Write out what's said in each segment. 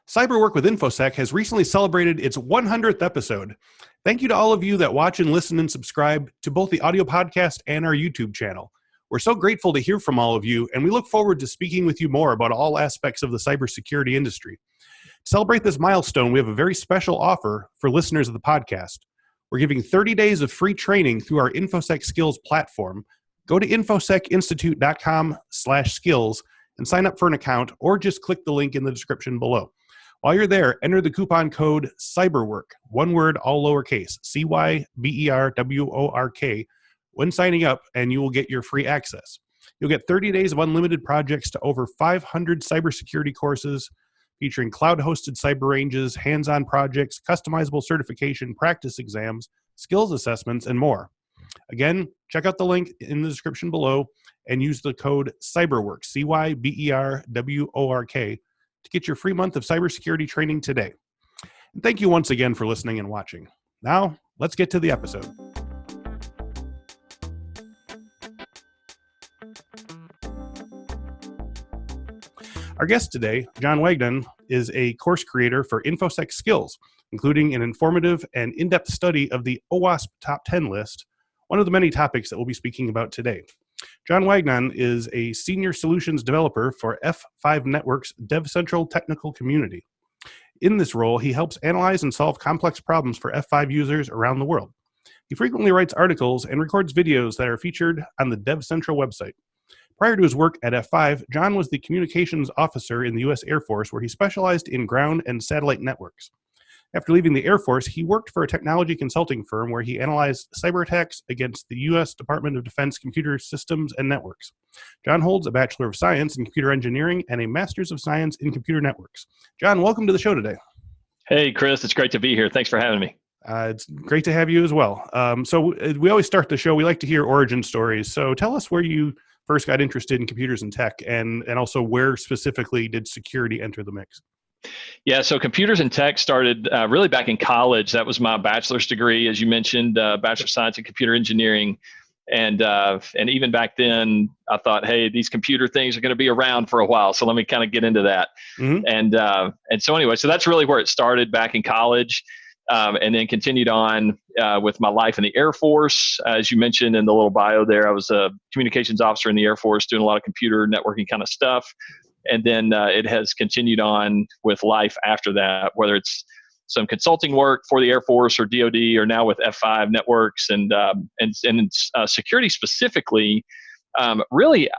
Cyberwork with Infosec has recently celebrated its 100th episode. Thank you to all of you that watch and listen and subscribe to both the audio podcast and our YouTube channel. We're so grateful to hear from all of you, and we look forward to speaking with you more about all aspects of the cybersecurity industry. To celebrate this milestone, we have a very special offer for listeners of the podcast. We're giving 30 days of free training through our Infosec Skills platform. Go to infosecinstitute.com/skills and sign up for an account, or just click the link in the description below. While you're there, enter the coupon code CYBERWORK, one word, all lowercase, CYBERWORK, when signing up, and you will get your free access. You'll get 30 days of unlimited projects to over 500 cybersecurity courses featuring cloud-hosted cyber ranges, hands-on projects, customizable certification, practice exams, skills assessments, and more. Again, check out the link in the description below and use the code CYBERWORK, CYBERWORK, to get your free month of cybersecurity training today. And thank you once again for listening and watching. Now, let's get to the episode. Our guest today, John Wagnon, is a course creator for Infosec Skills, including an informative and in-depth study of the OWASP Top 10 list, one of the many topics that we'll be speaking about today. John Wagnon is a senior solutions developer for F5 Network's DevCentral technical community. In this role, he helps analyze and solve complex problems for F5 users around the world. He frequently writes articles and records videos that are featured on the DevCentral website. Prior to his work at F5, John was the communications officer in the U.S. Air Force, where he specialized in ground and satellite networks. After leaving the Air Force, he worked for a technology consulting firm where he analyzed cyber attacks against the U.S. Department of Defense computer systems and networks. John holds a Bachelor of Science in Computer Engineering and a Master's of Science in Computer Networks. John, welcome to the show today. Hey, Chris. It's great to be here. Thanks for having me. It's great to have you as well. So we always start the show, we like to hear origin stories. So tell us where you first got interested in computers and tech, and also where specifically did security enter the mix? Yeah, so computers and tech started really back in college. That was my bachelor's degree, as you mentioned, Bachelor of Science in Computer Engineering. And even back then, I thought, hey, these computer things are going to be around for a while, so let me kind of get into that. Mm-hmm. And so anyway, so that's really where it started back in college, and then continued on with my life in the Air Force. As you mentioned in the little bio there, I was a communications officer in the Air Force doing a lot of computer networking kind of stuff. And then it has continued on with life after that, whether it's some consulting work for the Air Force or DoD, or now with F5 Networks and security specifically. Really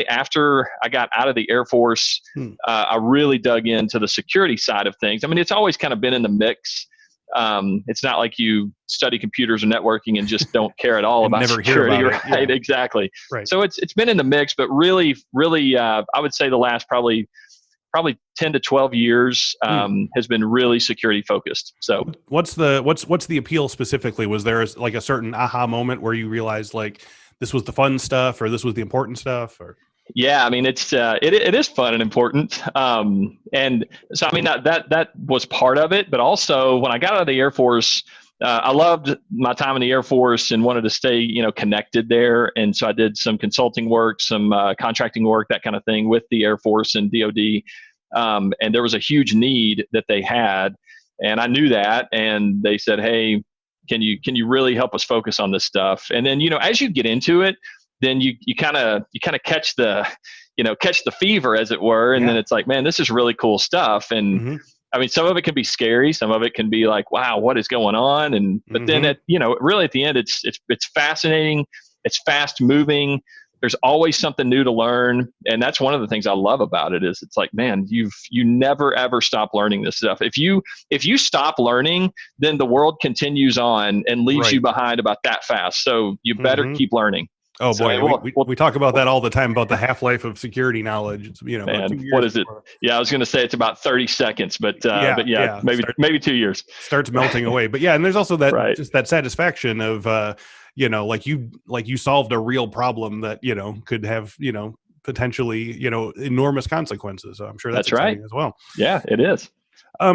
after I got out of the Air Force, I really dug into the security side of things. I mean, it's always kind of been in the mix. It's not like you study computers or networking and just don't care at all about security, right? Yeah. Exactly. Right. So it's been in the mix, but really, I would say the last probably 10 to 12 years has been really security focused. So what's the appeal specifically? Was there like a certain aha moment where you realized like this was the fun stuff, or this was the important stuff, or? Yeah, I mean, it is fun and important. And so, I mean, that was part of it, but also when I got out of the Air Force, I loved my time in the Air Force and wanted to stay, connected there. And so I did some consulting work, some contracting work, that kind of thing with the Air Force and DoD. And there was a huge need that they had, and I knew that. And they said, hey, can you really help us focus on this stuff? And then, as you get into it, then you kind of catch the fever, as it were. And then it's like, man, this is really cool stuff. And I mean, some of it can be scary. Some of it can be like, wow, what is going on? But then really at the end, it's fascinating. It's fast moving. There's always something new to learn. And that's one of the things I love about it is it's like, man, you never ever stop learning this stuff. If you stop learning, then the world continues on and leaves you behind about that fast. So you better keep learning. Oh boy, we talk about that all the time, about the half-life of security knowledge. It's, man, what is it? Yeah, I was going to say it's about 30 seconds, but maybe 2 years. Starts melting away. But yeah, and there's also that just that satisfaction of like you solved a real problem that could have potentially enormous consequences. So I'm sure that's exciting as well. Yeah, it is.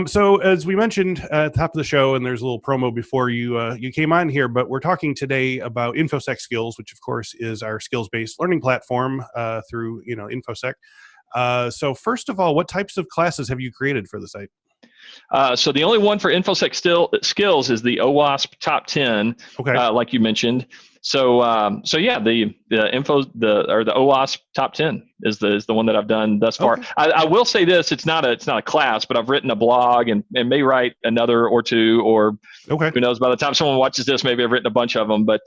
So as we mentioned at the top of the show, and there's a little promo before you came on here, but we're talking today about Infosec Skills, which of course is our skills-based learning platform through Infosec. So first of all, what types of classes have you created for the site? So the only one for Infosec Skills is the OWASP Top 10, Okay. like you mentioned. So yeah, the OWASP Top 10 is the one that I've done thus far. Okay. I will say this: it's not a class, but I've written a blog and may write another or two, or Okay. who knows? By the time someone watches this, maybe I've written a bunch of them. But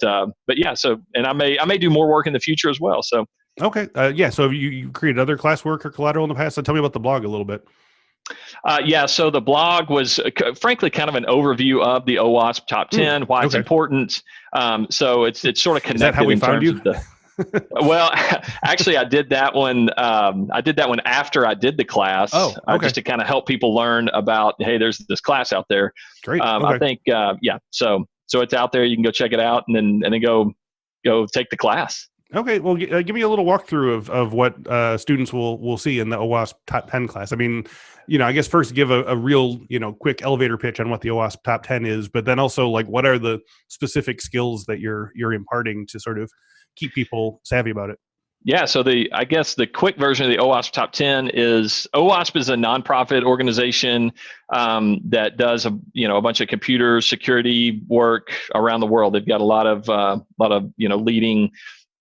yeah. So, and I may do more work in the future as well. So Okay. Yeah. So you created other classwork or collateral in the past? So tell me about the blog a little bit. Yeah, so the blog was frankly kind of an overview of the OWASP Top 10, why it's important. So it's sort of connected. Is that how we found you? Well, actually, I did that one. I did that one after I did the class, just to kind of help people learn about, hey, there's this class out there. Great. I think, yeah. So it's out there. You can go check it out, and then go take the class. Okay, well, give me a little walkthrough of what students will see in the OWASP Top 10 class. I mean, I guess first give a real, quick elevator pitch on what the OWASP Top 10 is, but then also like what are the specific skills that you're imparting to sort of keep people savvy about it? Yeah, so I guess the quick version of the OWASP Top 10 is OWASP is a nonprofit organization that does a bunch of computer security work around the world. They've got a lot of leading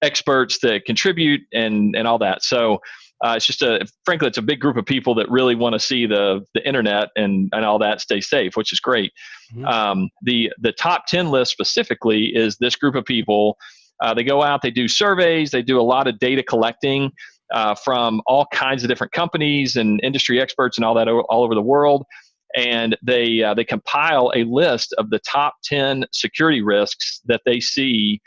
experts that contribute and all that. So it's just frankly, it's a big group of people that really want to see the internet and all that stay safe, which is great. Mm-hmm. The top 10 list specifically is this group of people. They go out, they do surveys, they do a lot of data collecting from all kinds of different companies and industry experts and all that all over the world. And they compile a list of the top 10 security risks that they see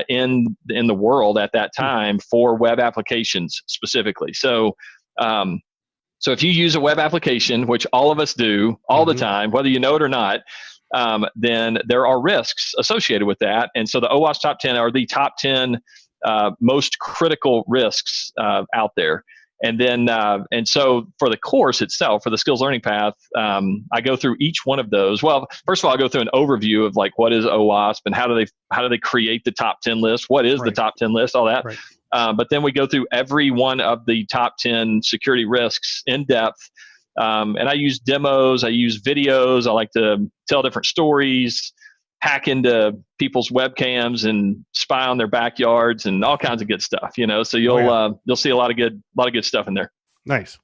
in the world at that time for web applications specifically. So if you use a web application, which all of us do all the time, whether you know it or not, then there are risks associated with that. And so the OWASP Top 10 are the top 10 most critical risks out there. And then, and so for the course itself, for the skills learning path, I go through each one of those. Well, first of all, I'll go through an overview of like, what is OWASP and how do they create the top 10 list? What is the top 10 list? All that. Right. But then we go through every one of the top 10 security risks in depth. And I use demos, I use videos. I like to tell different stories, hack into people's webcams and spy on their backyards and all kinds of good stuff, so you'll see a lot of good stuff in there. Nice.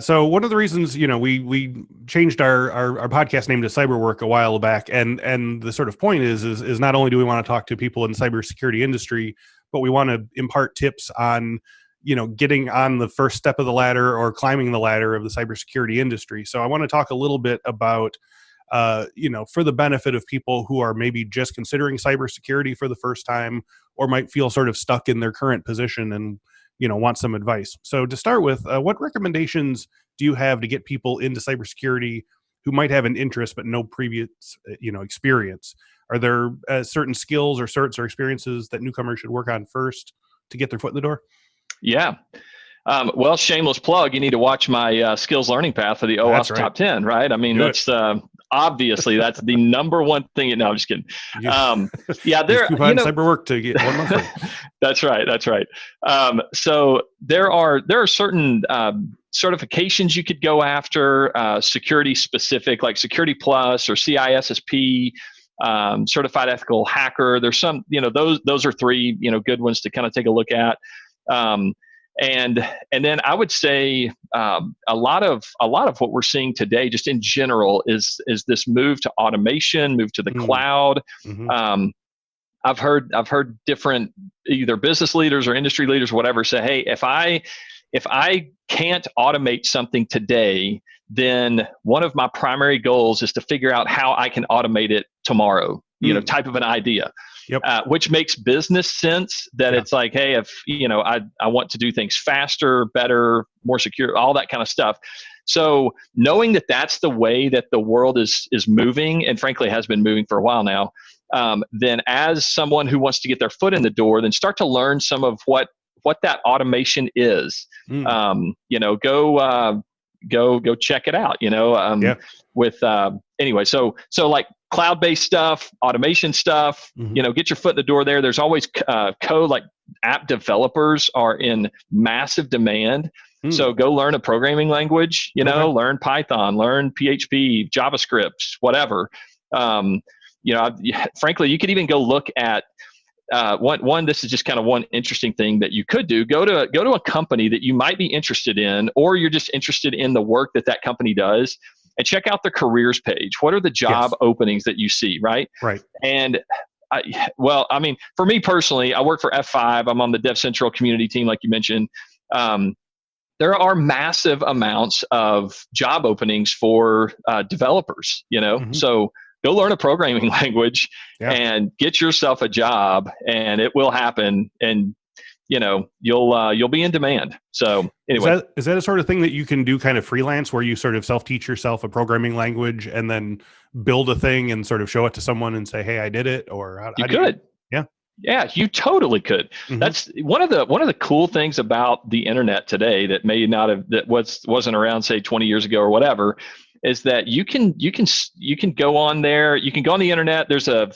So one of the reasons, we changed our podcast name to Cyberwork a while back. And the sort of point is not only do we want to talk to people in the cybersecurity industry, but we want to impart tips on, getting on the first step of the ladder or climbing the ladder of the cybersecurity industry. So I want to talk a little bit about for the benefit of people who are maybe just considering cybersecurity for the first time or might feel sort of stuck in their current position and, want some advice. So to start with, what recommendations do you have to get people into cybersecurity who might have an interest but no previous, experience? Are there certain skills or certs or experiences that newcomers should work on first to get their foot in the door? Yeah. Well, shameless plug, you need to watch my skills learning path for the OWASP Top 10, right? I mean, that's obviously that's the number one thing. No, I'm just kidding. Yeah, there. Cyberwork to get 1 month free. That's right. So there are certain certifications you could go after, security specific, like Security Plus or CISSP, Certified Ethical Hacker. There's some, those are three, good ones to kind of take a look at. And then I would say a lot of what we're seeing today, just in general, is this move to automation, move to the cloud. Mm-hmm. I've heard different either business leaders or industry leaders, whatever, say, hey, if I can't automate something today, then one of my primary goals is to figure out how I can automate it tomorrow. Type of an idea. Yep. Which makes business sense that it's like, hey, if, I want to do things faster, better, more secure, all that kind of stuff. So knowing that that's the way that the world is moving, and frankly has been moving for a while now, then as someone who wants to get their foot in the door, then start to learn some of what that automation is. Go check it out, anyway, so like cloud-based stuff, automation stuff, get your foot in the door there. There's always code, like app developers are in massive demand. So go learn a programming language, learn Python, learn PHP, JavaScript, whatever. Frankly, you could even go look at this is just kind of one interesting thing that you could do. Go to a company that you might be interested in, or you're just interested in the work that company does, and check out the careers page. What are the job openings that you see, right? Right. And for me personally, I work for F5. I'm on the Dev Central community team, like you mentioned. There are massive amounts of job openings for developers, so go learn a programming language and get yourself a job, and it will happen. And, you'll be in demand. So anyway. Is that a sort of thing that you can do kind of freelance, where you sort of self-teach yourself a programming language and then build a thing and sort of show it to someone and say, hey, I did it? Or how you could. Yeah, you totally could. Mm-hmm. That's one of the cool things about the internet today that may not have, wasn't around, say, 20 years ago or whatever, is that you can go on there. You can go on the internet. There's I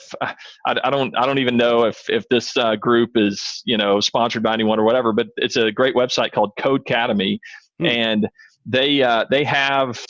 don't even know if this group is sponsored by anyone or whatever, but it's a great website called Codecademy, and they have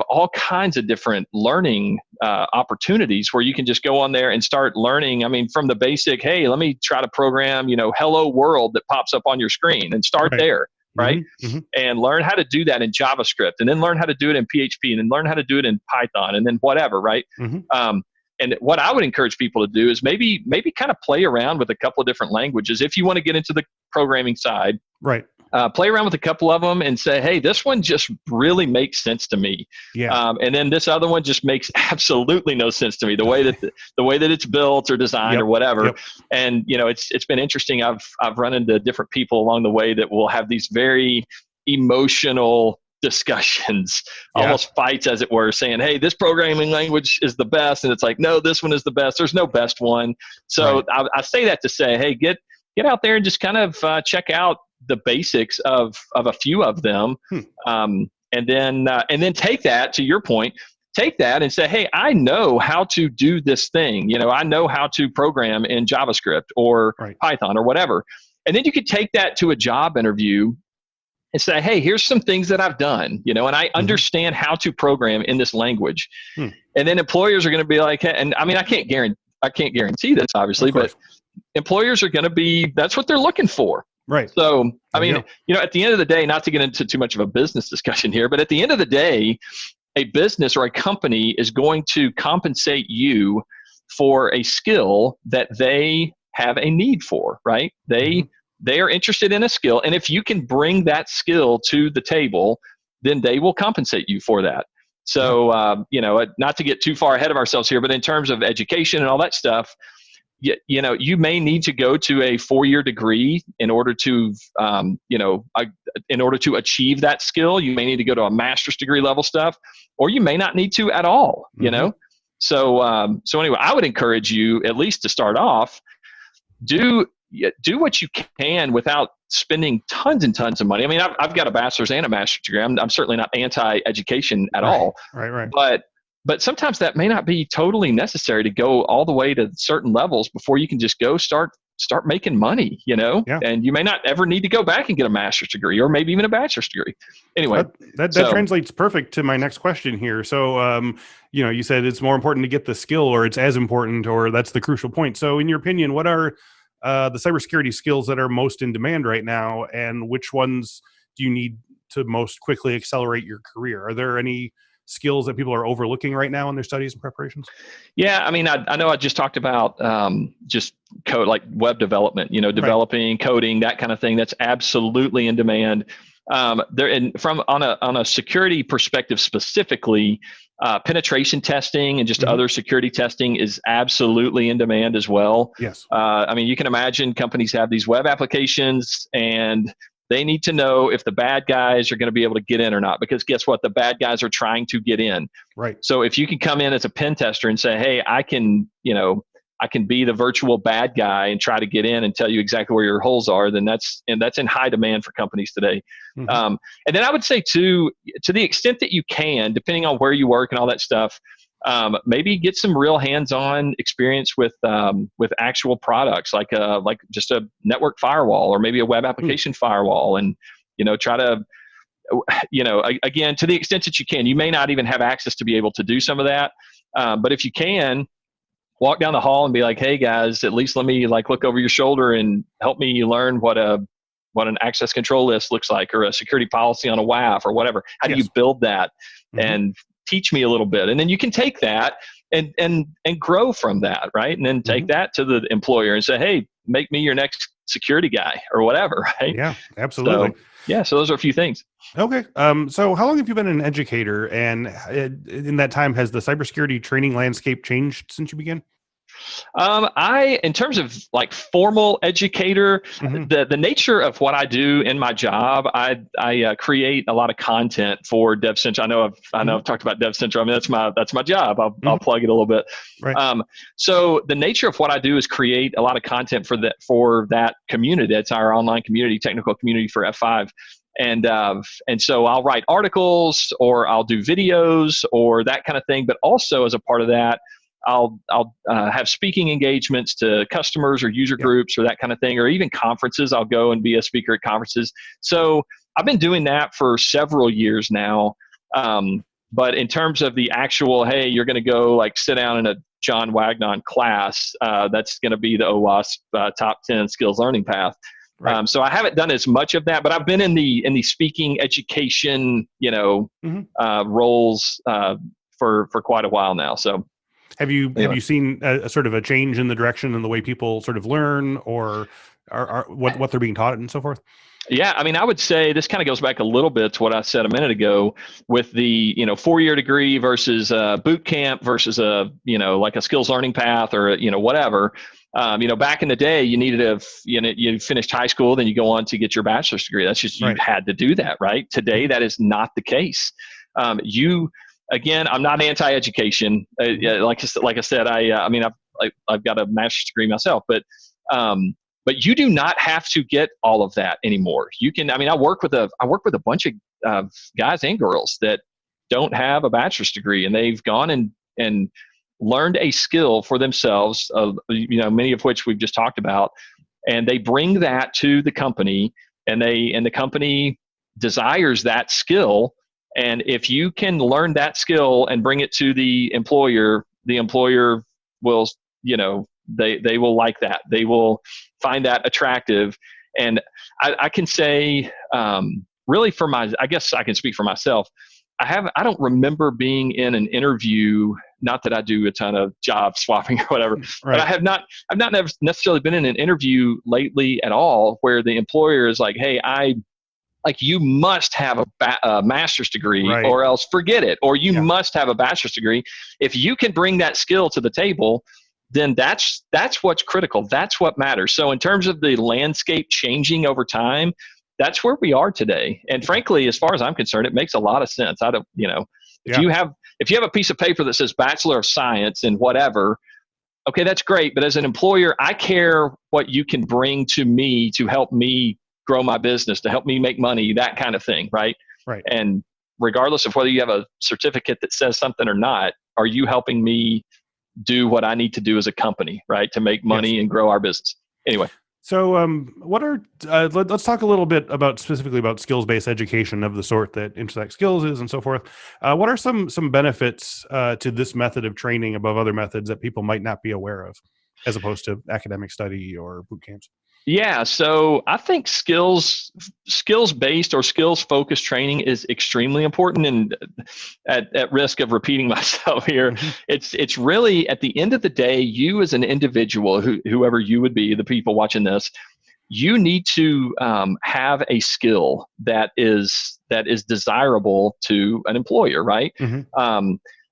all kinds of different learning opportunities where you can just go on there and start learning. I mean, from the basic, hey, let me try to program, hello world that pops up on your screen, and start there, right? Mm-hmm. And learn how to do that in JavaScript, and then learn how to do it in PHP, and then learn how to do it in Python, and then whatever, right? Mm-hmm. And what I would encourage people to do is maybe kind of play around with a couple of different languages if you want to get into the programming side. Right. Play around with a couple of them and say, hey, this one just really makes sense to me. Yeah. And then this other one just makes absolutely no sense to me. The way that it's built or designed or whatever. Yep. And it's been interesting. I've run into different people along the way that will have these very emotional discussions, almost fights, as it were, saying, hey, this programming language is the best. And it's like, no, this one is the best. There's no best one. So I say that to say, hey, get out there and just kind of check out the basics of a few of them, and then take that, to your point, take that and say, hey, I know how to do this thing. I know how to program in JavaScript or Python or whatever. And then you could take that to a job interview and say, hey, here's some things that I've done, and I understand how to program in this language. And then employers are going to be like, and I mean, I can't guarantee this, obviously, but employers are going to be, that's what they're looking for. Right. So, I mean, at the end of the day, not to get into too much of a business discussion here, but at the end of the day, a business or a company is going to compensate you for a skill that they have a need for, right? They are interested in a skill. And if you can bring that skill to the table, then they will compensate you for that. So, not to get too far ahead of ourselves here, but in terms of education and all that stuff, you may need to go to a 4-year degree in order to, in order to achieve that skill. You may need to go to a master's degree level stuff, or you may not need to at all, So anyway, I would encourage you, at least to start off, do what you can without spending tons and tons of money. I mean, I've got a bachelor's and a master's degree. I'm certainly not anti-education at all. Right. But sometimes that may not be totally necessary to go all the way to certain levels before you can just go start making money, and you may not ever need to go back and get a master's degree or maybe even a bachelor's degree. Anyway, that translates perfect to my next question here. So, you said it's more important to get the skill, or it's as important, or that's the crucial point. So in your opinion, what are the cybersecurity skills that are most in demand right now, and which ones do you need to most quickly accelerate your career? Are there any skills that people are overlooking right now in their studies and preparations? Yeah, I mean, I know I just talked about just code, like web development, developing, coding, that kind of thing. That's absolutely in demand. On a security perspective specifically, penetration testing and just other security testing is absolutely in demand as well. Yes. I mean, you can imagine companies have these web applications, and they need to know if the bad guys are going to be able to get in or not, because guess what? The bad guys are trying to get in. Right. So if you can come in as a pen tester and say, hey, I can be the virtual bad guy and try to get in and tell you exactly where your holes are, then that's in high demand for companies today. And then I would say to the extent that you can, depending on where you work and all that stuff, maybe get some real hands-on experience with actual products, like just a network firewall or maybe a web application firewall, and Try to, again, to the extent that you can. You may not even have access to be able to do some of that, but if you can, walk down the hall and be like, hey guys, at least let me look over your shoulder and help me learn what an access control list looks like, or a security policy on a WAF or whatever. How do you build that? And teach me a little bit. And then you can take that and grow from that, right? And then take that to the employer and say, hey, make me your next security guy or whatever, right? Yeah, absolutely. So those are a few things. Okay. So how long have you been an educator? And in that time, has the cybersecurity training landscape changed since you began? In terms of formal educator, the nature of what I do in my job, I create a lot of content for DevCentral. I know I've talked about DevCentral. I mean, that's my job. I'll plug it a little bit. Right. So the nature of what I do is create a lot of content for that community. It's our online community, technical community for F5. And so I'll write articles, or I'll do videos or that kind of thing. But also as a part of that, I'll have speaking engagements to customers or user groups or that kind of thing, or even conferences. I'll go and be a speaker at conferences. So I've been doing that for several years now. But in terms of the actual, hey, you're going to go sit down in a John Wagnon class, that's going to be the OWASP top 10 skills learning path. Right. So I haven't done as much of that, but I've been in the speaking education, roles for quite a while now. So. Have you seen a sort of a change in the direction in the way people sort of learn, or are what they're being taught and so forth? Yeah, I mean, I would say this kind of goes back a little bit to what I said a minute ago with the 4-year degree versus boot camp versus a skills learning path or whatever. Back in the day, you needed you finished high school, then you go on to get your bachelor's degree. That's just you had to do that, right? Today, that is not the case. Again, I'm not anti-education. Like I said, I've got a master's degree myself, but you do not have to get all of that anymore. You can. I work with a bunch of guys and girls that don't have a bachelor's degree, and they've gone and learned a skill for themselves. Many of which we've just talked about, and they bring that to the company, and the company desires that skill. And if you can learn that skill and bring it to the employer will, they will like that. They will find that attractive. And I can say, really I guess I can speak for myself. I don't remember being in an interview, not that I do a ton of job swapping or whatever, but I've not necessarily been in an interview lately at all where the employer is like, hey, you must have a master's degree or else forget it. Or you must have a bachelor's degree. If you can bring that skill to the table, then that's what's critical. That's what matters. So in terms of the landscape changing over time, that's where we are today. And frankly, as far as I'm concerned, it makes a lot of sense. If you have a piece of paper that says Bachelor of Science in whatever, okay, that's great. But as an employer, I care what you can bring to me to help me grow my business, to help me make money, that kind of thing, right? Right. And regardless of whether you have a certificate that says something or not, are you helping me do what I need to do as a company, right, to make money and grow our business? Anyway. So let's talk a little bit specifically about skills-based education of the sort that Infosec Skills is and so forth. What are some benefits to this method of training above other methods that people might not be aware of, as opposed to academic study or boot camps? Yeah, so I think skills-based or skills-focused training is extremely important. And at risk of repeating myself here, it's really, at the end of the day, you as an individual, whoever you would be, the people watching this, you need to have a skill that is desirable to an employer, right?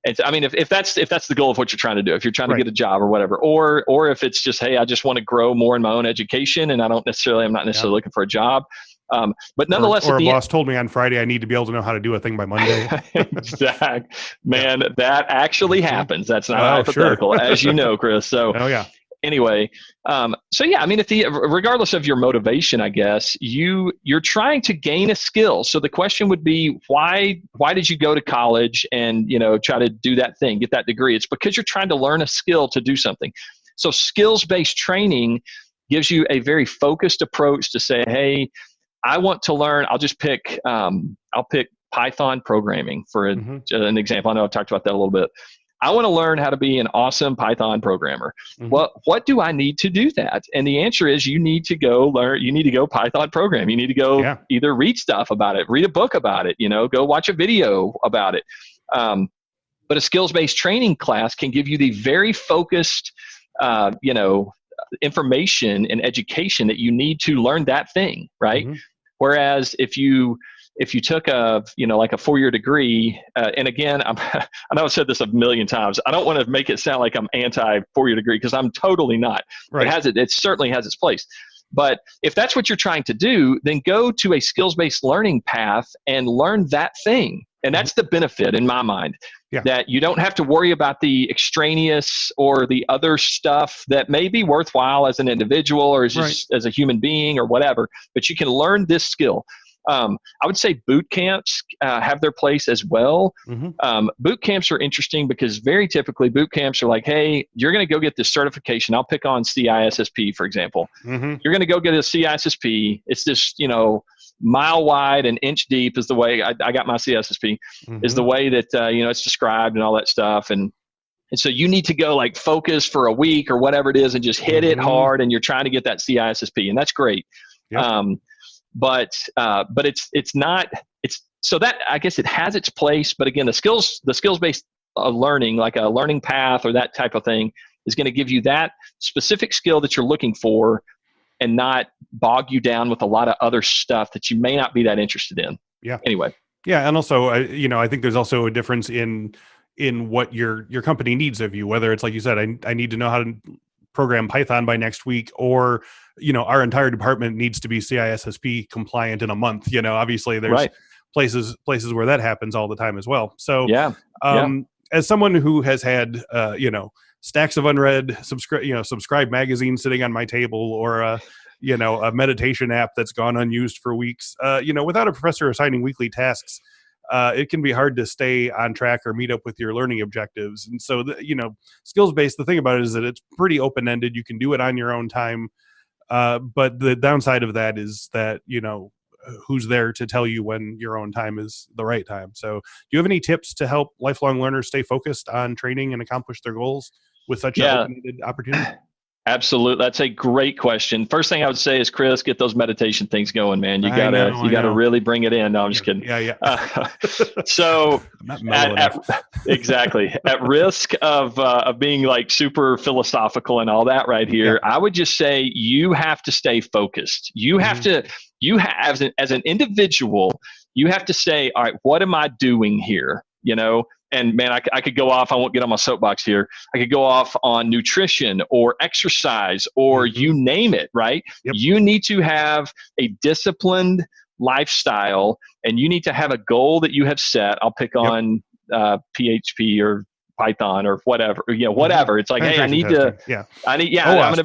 If that's the goal of what you're trying to do, if you're trying to get a job or whatever, or if it's just, hey, I just want to grow more in my own education and I'm not necessarily looking for a job. But nonetheless, or a boss told me on Friday I need to be able to know how to do a thing by Monday. Exact. Man, that actually happens. That's not hypothetical, as you know, Chris. So anyway, regardless of your motivation, I guess you're trying to gain a skill. So the question would be, why did you go to college and try to do that thing, get that degree? It's because you're trying to learn a skill to do something. So skills-based training gives you a very focused approach to say, hey, I want to learn, I'll just pick, I'll pick Python programming for an example. I know I've talked about that a little bit. I want to learn how to be an awesome Python programmer. Well, what do I need to do that? And the answer is you need to go learn, you need to go Python program. You need to go either read stuff about it, read a book about it, go watch a video about it. But a skills-based training class can give you the very focused, information and education that you need to learn that thing, right? Whereas if you took a 4-year degree, and again, I know I've said this a million times. I don't want to make it sound like I'm anti 4-year degree because I'm totally not. Right. It certainly has its place. But if that's what you're trying to do, then go to a skills-based learning path and learn that thing. And that's the benefit in my mind, that you don't have to worry about the extraneous or the other stuff that may be worthwhile as an individual or as a human being or whatever, but you can learn this skill. I would say boot camps have their place as well. Boot camps are interesting because very typically boot camps are like, hey, you're going to go get this certification. I'll pick on CISSP, for example. You're going to go get a CISSP. It's this, mile wide and inch deep is the way I got my CISSP, is the way that, it's described and all that stuff. And so you need to go like focus for a week or whatever it is and just hit it hard. And you're trying to get that CISSP, and that's great. But it's not, so that, I guess it has its place, but again, the skills-based learning, like a learning path or that type of thing, is going to give you that specific skill that you're looking for and not bog you down with a lot of other stuff that you may not be that interested in. Anyway. Yeah. And also, I think there's also a difference in what your company needs of you, whether it's like you said, I need to know how to program Python by next week, or, our entire department needs to be CISSP compliant in a month. Obviously there's places where that happens all the time as well. So, as someone who has had, stacks of unread subscribe magazines sitting on my table, or a meditation app that's gone unused for weeks, without a professor assigning weekly tasks, it can be hard to stay on track or meet up with your learning objectives. And so, skills-based, the thing about it is that it's pretty open-ended. You can do it on your own time. But the downside of that is that, who's there to tell you when your own time is the right time. So do you have any tips to help lifelong learners stay focused on training and accomplish their goals with such an open-ended opportunity? Absolutely. That's a great question. First thing I would say is, Chris, get those meditation things going, man. You gotta really bring it in. No, I'm just kidding. So exactly. At risk of being like super philosophical and all that right here, I would just say you have to stay focused. You have to, as an individual, you have to say, all right, what am I doing here? And man, I could go off, I won't get on my soapbox here. I could go off on nutrition or exercise or you name it, right? You need to have a disciplined lifestyle, and you need to have a goal that you have set. I'll pick on PHP or Python or whatever, whatever. It's like, hey, I want to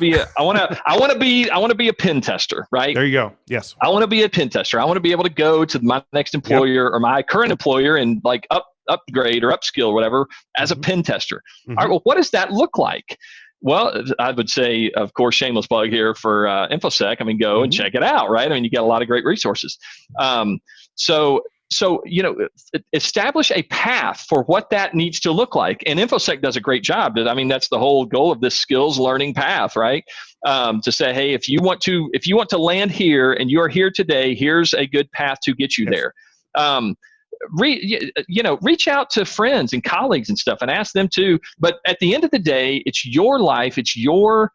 be a pen tester, right? There you go. Yes. I want to be a pen tester. I want to be able to go to my next employer or my current employer and like upgrade or upskill or whatever as a pen tester. All right, well, what does that look like? Well, I would say, of course, shameless plug here for Infosec. I mean, go and check it out, right? I mean, you got a lot of great resources. So, establish a path for what that needs to look like. And Infosec does a great job. I mean, that's the whole goal of this skills learning path, right? To say, hey, if you want to land here and you're here today, here's a good path to get you there. Reach out to friends and colleagues and stuff and ask them too. But at the end of the day, it's your life, it's your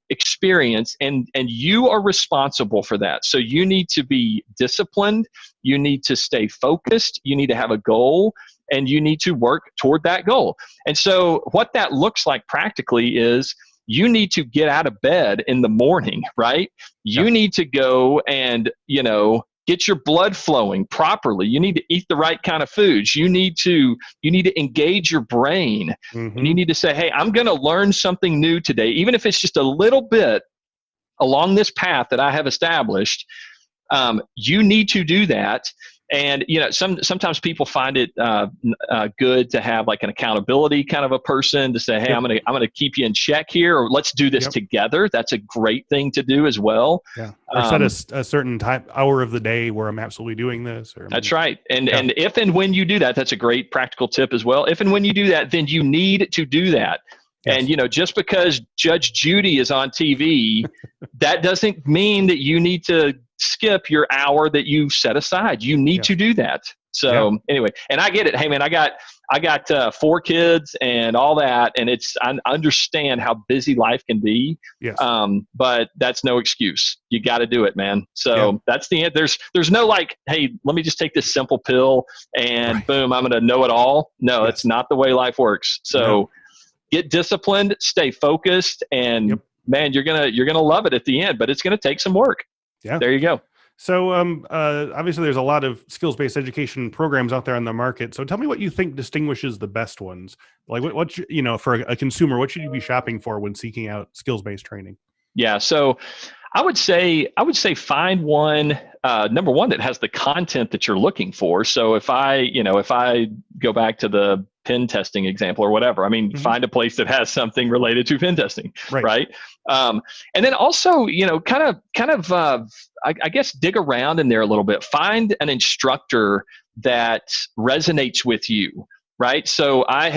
experience, and you are responsible for that. So you need to be disciplined. You need to stay focused. You need to have a goal, and you need to work toward that goal. And so what that looks like practically is you need to get out of bed in the morning, right? You need to go and, get your blood flowing properly. You need to eat the right kind of foods. You need to engage your brain. And you need to say, hey, I'm going to learn something new today, even if it's just a little bit along this path that I have established. You need to do that. And sometimes people find it good to have like an accountability kind of a person to say, hey, Yep. I'm gonna keep you in check here, or let's do this Yep. together. That's a great thing to do as well. Yeah. Or set a certain hour of the day where I'm absolutely doing this. That's right. And if and when you do that, that's a great practical tip as well. If and when you do that, then you need to do that. Yes. And just because Judge Judy is on TV, that doesn't mean that you need to skip your hour that you set aside. You need to do that. So anyway, and I get it. Hey man, I got 4 kids and all that, and I understand how busy life can be. Yes. But that's no excuse. You got to do it, man. So that's the end. There's no like, hey, let me just take this simple pill and boom, I'm going to know it all. No, that's not the way life works. So get disciplined, stay focused, and man, you're gonna love it at the end. But it's gonna take some work. Yeah. There you go. So obviously there's a lot of skills-based education programs out there on the market. So tell me what you think distinguishes the best ones. Like what for a consumer, what should you be shopping for when seeking out skills-based training? Yeah. So I would say find one, number one, that has the content that you're looking for. So if I go back to the pen testing example or whatever, find a place that has something related to pen testing, right? And then also, I guess dig around in there a little bit. Find an instructor that resonates with you, right? So I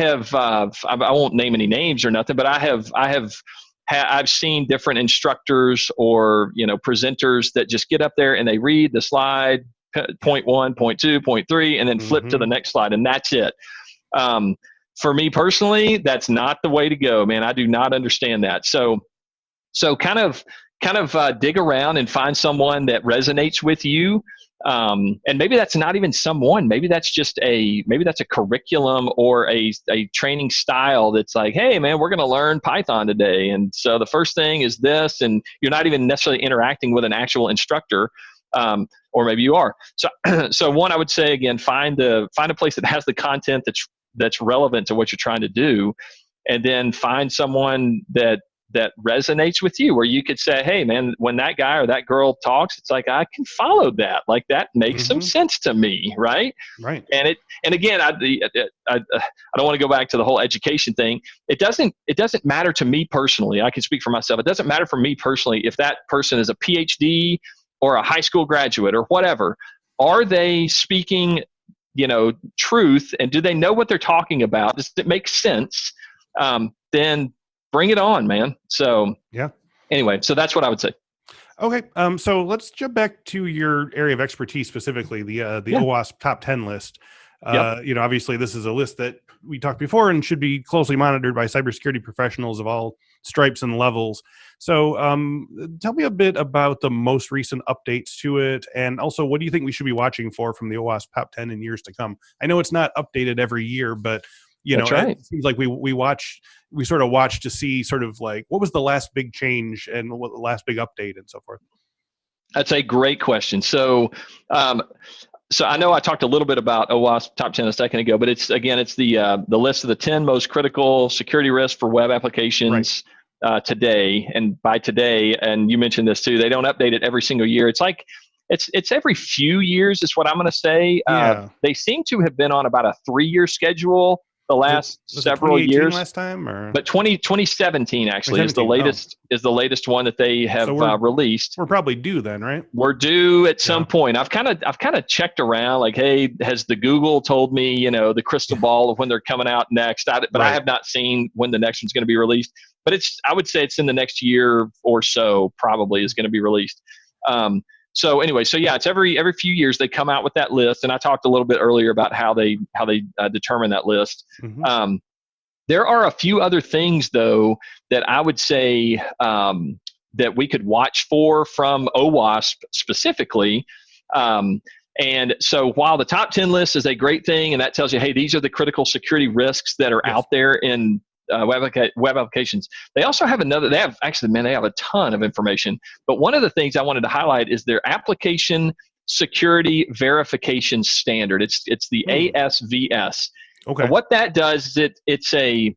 won't name any names or nothing, but I've seen different instructors or presenters that just get up there and they read the slide, point 1, point 2, point 3, and then flip to the next slide, and that's it. For me personally, that's not the way to go, man. I do not understand that. So kind of dig around and find someone that resonates with you. And maybe that's not even someone, maybe that's a curriculum or a training style that's like, hey man, we're going to learn Python today. And so the first thing is this, and you're not even necessarily interacting with an actual instructor. Or maybe you are. So one, I would say again, find a place that has the content that's relevant to what you're trying to do, and then find someone that resonates with you, where you could say, hey man, when that guy or that girl talks, it's like, I can follow that. Like that makes some sense to me. Right. Right. And again, I don't want to go back to the whole education thing. It doesn't matter to me personally. I can speak for myself. It doesn't matter for me personally if that person is a PhD or a high school graduate or whatever. Are they speaking truth, and do they know what they're talking about? Does it make sense? Then bring it on, man. So anyway, so that's what I would say. Okay. So let's jump back to your area of expertise, specifically the OWASP top 10 list. Obviously this is a list that we talked before and should be closely monitored by cybersecurity professionals of all stripes and levels. So tell me a bit about the most recent updates to it. And also, what do you think we should be watching for from the OWASP top 10 in years to come? I know it's not updated every year, but it seems like we sort of watch to see sort of like what was the last big change and what the last big update and so forth. That's a great question. So I know I talked a little bit about OWASP top 10 a second ago, but it's the list of the 10 most critical security risks for web applications today. And by today, and you mentioned this too, they don't update it every single year. It's like it's every few years is what I'm going to say. They seem to have been on about a 3-year schedule the last several years. Last time, or? But 2017 actually is the latest one that they have released. We're probably due then, right? We're due at some point. I've kind of checked around, like, hey, has the Google told me, the crystal ball of when they're coming out next? I have not seen when the next one's going to be released. But I would say it's in the next year or so, probably is going to be released. So anyway, it's every few years they come out with that list, and I talked a little bit earlier about how they determine that list. There are a few other things though that I would say that we could watch for from OWASP specifically. And so while the top 10 list is a great thing, and that tells you, hey, these are the critical security risks that are out there in web applications. They also have they have a ton of information. But one of the things I wanted to highlight is their application security verification standard. It's the ASVS. Okay. And what that does is it's a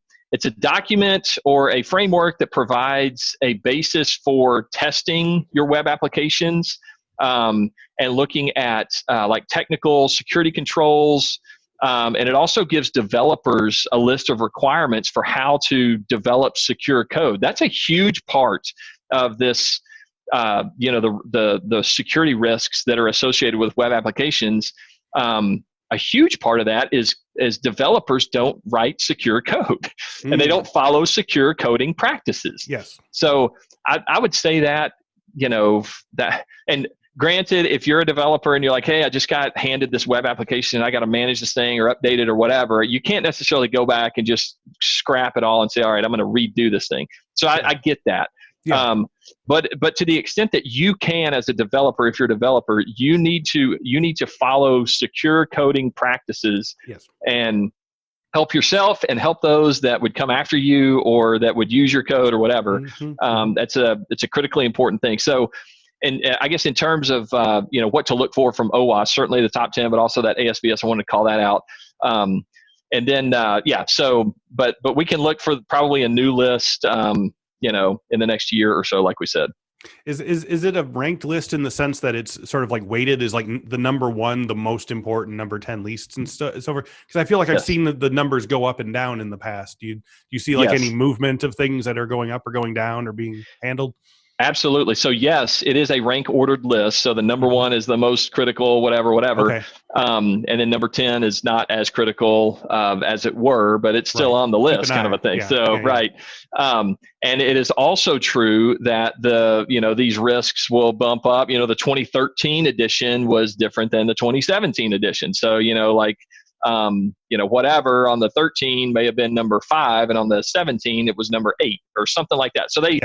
document or a framework that provides a basis for testing your web applications. and looking at like technical security controls. And it also gives developers a list of requirements for how to develop secure code. That's a huge part of this, the security risks that are associated with web applications. A huge part of that is developers don't write secure code and they don't follow secure coding practices. Yes. So I would say that, and granted, if you're a developer and you're like, hey, I just got handed this web application and I got to manage this thing or update it or whatever, you can't necessarily go back and just scrap it all and say, all right, I'm going to redo this thing. So I get that. Yeah. But to the extent that you can, as a developer, if you're a developer, you need to follow secure coding practices. Yes. And help yourself and help those that would come after you or that would use your code or whatever. It's a critically important thing. So, and I guess in terms of what to look for from OWASP, certainly the top 10, but also that ASVS, I wanted to call that out. And then so but we can look for probably a new list. In the next year or so, like we said. Is it a ranked list in the sense that it's sort of like weighted as like the number 1, the most important, number 10 least and stuff? It's over because I feel like I've seen the numbers go up and down in the past. Do you see like any movement of things that are going up or going down or being handled? Absolutely. So yes, it is a rank ordered list. So the number 1 is the most critical, whatever. Okay. And then number 10 is not as critical as it were, but it's still on the list, kind of a thing. Right. And it is also true that these risks will bump up. The 2013 edition was different than the 2017 edition. So, whatever on the 13 may have been number 5, and on the 17 it was number 8 or something like that. So they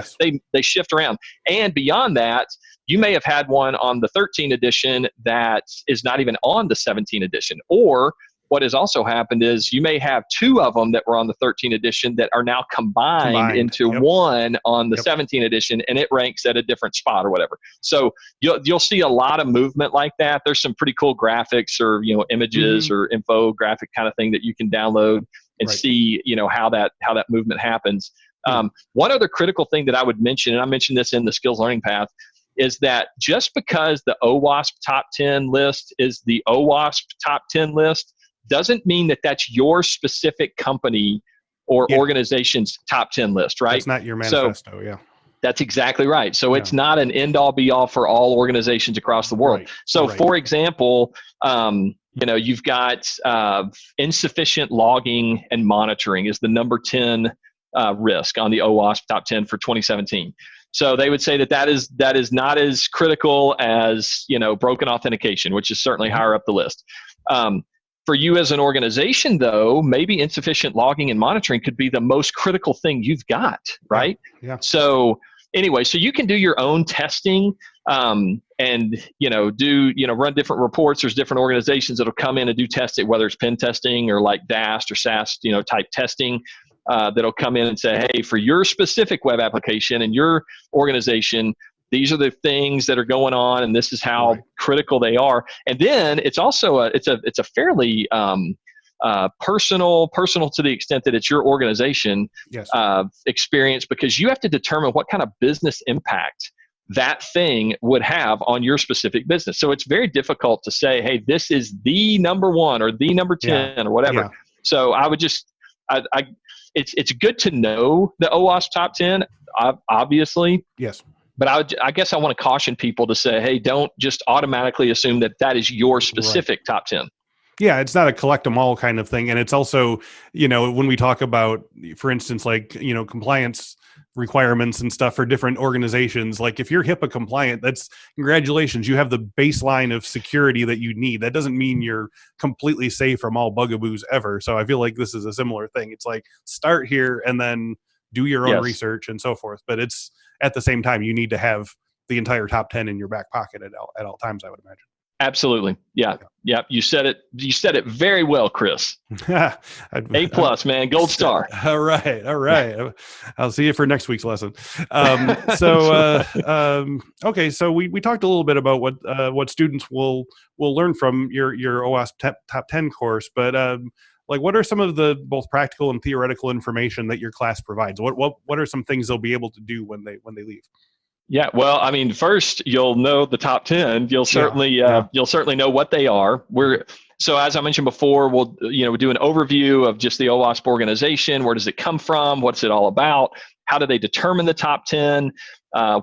shift around. And beyond that, you may have had one on the 13 edition that is not even on the 17 edition. Or what has also happened is you may have 2 of them that were on the 13 edition that are now combined into one on the 17 edition, and it ranks at a different spot or whatever. So you'll see a lot of movement like that. There's some pretty cool graphics or images or infographic kind of thing that you can download and see how that movement happens. One other critical thing that I would mention, and I mentioned this in the skills learning path, is that just because the OWASP top 10 list is the OWASP top 10 list doesn't mean that that's your specific company or organization's top 10 list, right? That's not your manifesto, That's exactly right. So it's not an end-all be-all for all organizations across the world. So for example, you've got insufficient logging and monitoring is the number 10 risk on the OWASP top 10 for 2017. So they would say that is not as critical as broken authentication, which is certainly higher up the list. For you as an organization, though, maybe insufficient logging and monitoring could be the most critical thing you've got, right? Yeah. So anyway, so you can do your own testing and run different reports. There's different organizations that'll come in and do testing, whether it's pen testing or like DAST or SAST, type testing. That'll come in and say, hey, for your specific web application and your organization, these are the things that are going on, and this is how critical they are. And then it's also it's a fairly personal to the extent that it's your organization experience, because you have to determine what kind of business impact that thing would have on your specific business. So it's very difficult to say, hey, this is the number 1 or the number 10 or whatever. Yeah. So I would just it's good to know the OWASP top 10, obviously. Yes. But I guess I want to caution people to say, hey, don't just automatically assume that is your specific top 10. Yeah, it's not a collect them all kind of thing. And it's also, when we talk about, for instance, like, compliance requirements and stuff for different organizations, like if you're HIPAA compliant, that's congratulations, you have the baseline of security that you need. That doesn't mean you're completely safe from all bugaboos ever. So I feel like this is a similar thing. It's like start here and then do your own research and so forth. But it's at the same time, you need to have the entire top 10 in your back pocket at all times, I would imagine. Absolutely. Yeah. You said it very well, Chris. A+, man. Gold star. All right. I'll see you for next week's lesson. Okay. So we talked a little bit about what students will learn from your OWASP top 10 course, but what are some of the both practical and theoretical information that your class provides? What are some things they'll be able to do when they leave? Yeah, well, I mean, first you'll know the top 10. You'll certainly you'll certainly know what they are. So as I mentioned before, we'll do an overview of just the OWASP organization. Where does it come from? What's it all about? How do they determine the top 10?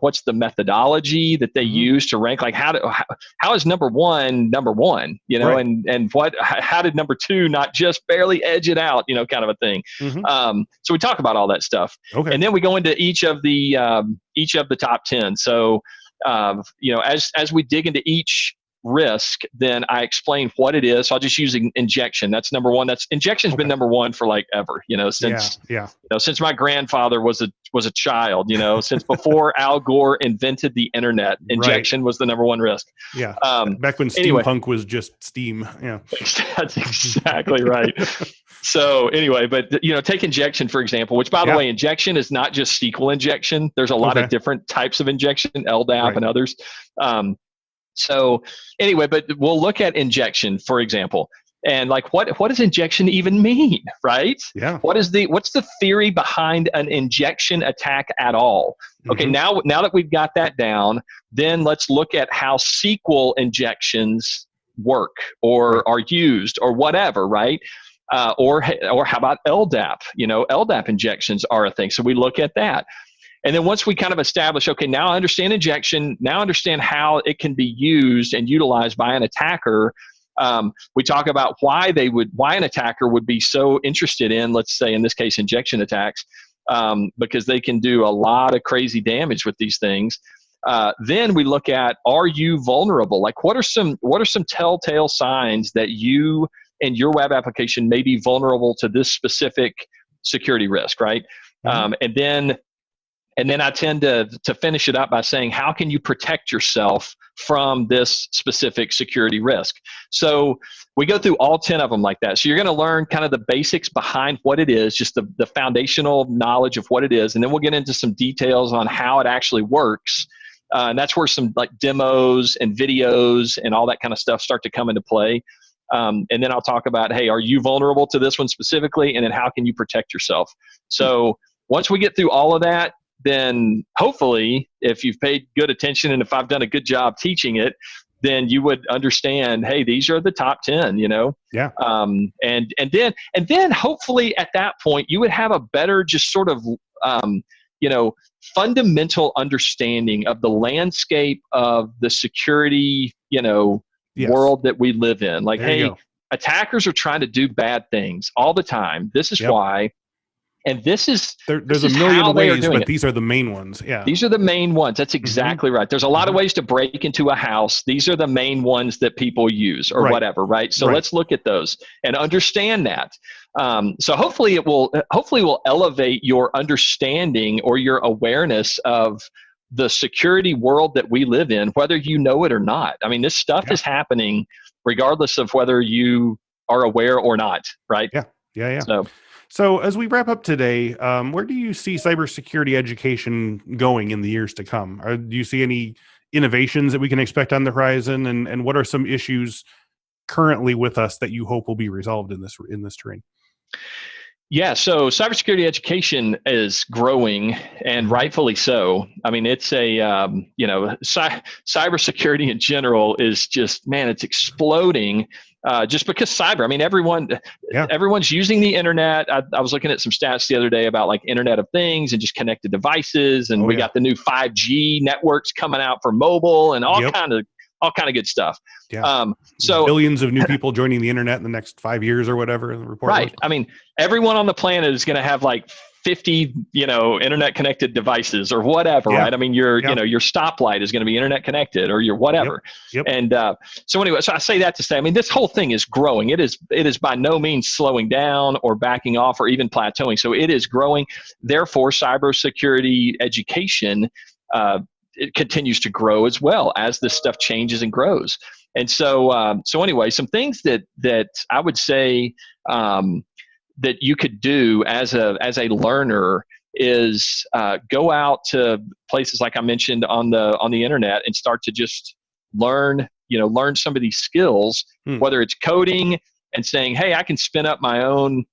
What's the methodology that they use to rank? Like how is number one? Right. And how did number 2 not just barely edge it out? Kind of a thing. So we talk about all that stuff, and then we go into each of the top 10. So as we dig into each risk, then I explain what it is. So I'll just use injection. That's number 1. Injection's been number 1 for like ever, since my grandfather was a child, since before Al Gore invented the internet, injection was the number 1 risk. Yeah. Back when steampunk was just steam. Yeah. That's exactly right. So anyway, but take injection for example, which by the way, injection is not just SQL injection. There's a lot of different types of injection, LDAP and others. So anyway, but we'll look at injection, for example, and like what does injection even mean, right? Yeah. What's the theory behind an injection attack at all? Okay, now that we've got that down, then let's look at how SQL injections work or are used or whatever, right? Or how about LDAP? LDAP injections are a thing. So we look at that. And then once we kind of establish, okay, now I understand injection, now I understand how it can be used and utilized by an attacker, we talk about why an attacker would be so interested in, let's say in this case, injection attacks, because they can do a lot of crazy damage with these things. Then we look at, are you vulnerable? Like what are some telltale signs that you and your web application may be vulnerable to this specific security risk, right? And then I tend to finish it up by saying, how can you protect yourself from this specific security risk? So we go through all 10 of them like that. So you're going to learn kind of the basics behind what it is, just the foundational knowledge of what it is. And then we'll get into some details on how it actually works. And that's where some like demos and videos and all that kind of stuff start to come into play. And then I'll talk about, hey, are you vulnerable to this one specifically? And then how can you protect yourself? So once we get through all of that, then hopefully if you've paid good attention and if I've done a good job teaching it, then you would understand, hey, these are the top 10, Yeah. And then hopefully at that point you would have a better just sort of, fundamental understanding of the landscape of the security, world that we live in. Like, hey, attackers are trying to do bad things all the time. This is why. And there's a million ways, but these are the main ones. Yeah. These are the main ones. That's exactly right. There's a lot of ways to break into a house. These are the main ones that people use or whatever, right? So let's look at those and understand that. So hopefully it will elevate your understanding or your awareness of the security world that we live in, whether you know it or not. I mean, this stuff is happening regardless of whether you are aware or not, right? Yeah. So as we wrap up today, where do you see cybersecurity education going in the years to come? Do you see any innovations that we can expect on the horizon? And what are some issues currently with us that you hope will be resolved in this terrain? Yeah, so cybersecurity education is growing, and rightfully so. I mean, it's cybersecurity in general is just, man, it's exploding. Just because cyber, I mean, everyone's using the internet. I was looking at some stats the other day about like Internet of Things and just connected devices, and we got the new 5G networks coming out for mobile and all kind of good stuff. Yeah. So billions of new people joining the internet in the next 5 years or whatever. The report. Right. I mean, everyone on the planet is going to have like 50, internet connected devices or whatever, right? I mean, your stoplight is going to be internet connected or your whatever. And so anyway, so I say that to say, I mean, this whole thing is growing. It is by no means slowing down or backing off or even plateauing. So it is growing. Therefore, cybersecurity education, it continues to grow as well as this stuff changes and grows. And so, anyway, some things that I would say, that you could do as a learner is go out to places like I mentioned on the internet and start to just learn some of these skills, whether it's coding and saying, hey, I can spin up my own,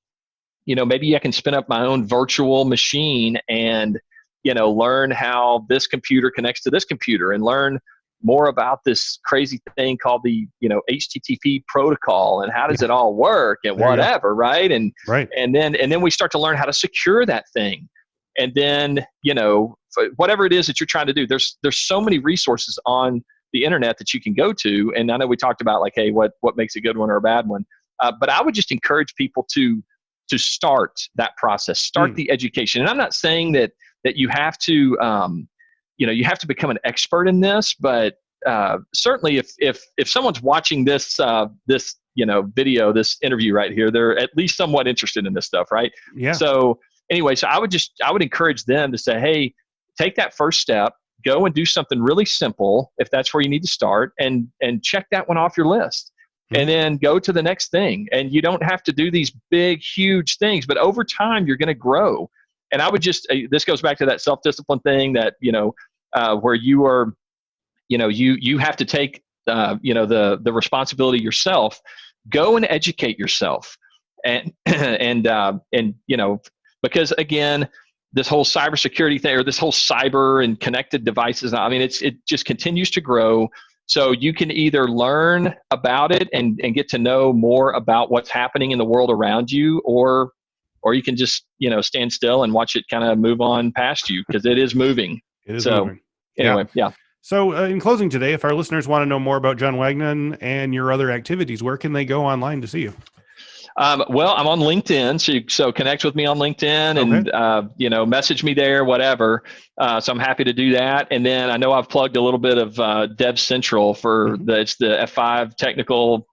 maybe I can spin up my own virtual machine and learn how this computer connects to this computer and learn more about this crazy thing called the, HTTP protocol and how does it all work and whatever, right? And then we start to learn how to secure that thing. And then, whatever it is that you're trying to do, there's so many resources on the internet that you can go to. And I know we talked about like, hey, what makes a good one or a bad one? But I would just encourage people to start that process, start the education. And I'm not saying that you have to, you have to become an expert in this, but certainly if someone's watching this video, this interview right here, they're at least somewhat interested in this stuff, right? Yeah. So anyway, I would encourage them to say, hey, take that first step, go and do something really simple if that's where you need to start, and check that one off your list. And then go to the next thing. And you don't have to do these big, huge things, but over time you're going to grow. And I would just, this goes back to that self-discipline thing that, where you are, you have to take, the responsibility yourself. Go and educate yourself. And because again, this whole cybersecurity thing, or this whole cyber and connected devices, I mean, it just continues to grow. So you can either learn about it and get to know more about what's happening in the world around you, or you can just, stand still and watch it kind of move on past you, because it is moving. It is moving. Anyway, yeah. So in closing today, if our listeners want to know more about John Wagnon and your other activities, where can they go online to see you? Well, I'm on LinkedIn, so connect with me on LinkedIn and, message me there, whatever. So I'm happy to do that. And then I know I've plugged a little bit of Dev Central for it's the F5 technical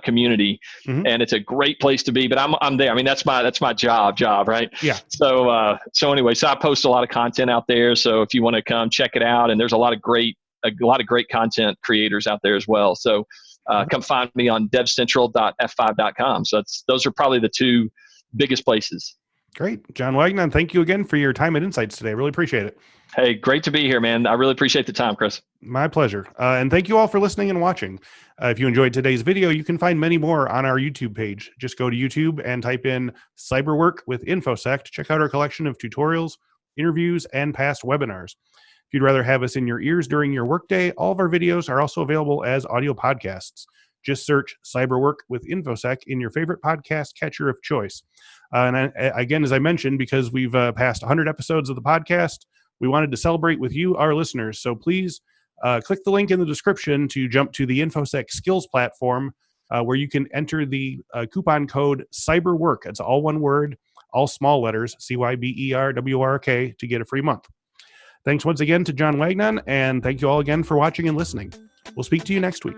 community, and it's a great place to be, but I'm there. I mean, that's my job, right? Yeah. So anyway, I post a lot of content out there. So if you want to come check it out, and there's a lot of great content creators out there as well. So, come find me on devcentral.f5.com. So those are probably the two biggest places. Great. John Wagnon, thank you again for your time and insights today. Really appreciate it. Hey, great to be here, man. I really appreciate the time, Chris. My pleasure. And thank you all for listening and watching. If you enjoyed today's video, you can find many more on our YouTube page. Just go to YouTube and type in Cyberwork with Infosec to check out our collection of tutorials, interviews, and past webinars. If you'd rather have us in your ears during your workday, all of our videos are also available as audio podcasts. Just search Cyberwork with Infosec in your favorite podcast catcher of choice. Again, as I mentioned, because we've passed 100 episodes of the podcast, we wanted to celebrate with you, our listeners. So please click the link in the description to jump to the Infosec Skills platform, where you can enter the coupon code CYBERWORK. It's all one word, all small letters, CYBERWORK, to get a free month. Thanks once again to John Wagnon, and thank you all again for watching and listening. We'll speak to you next week.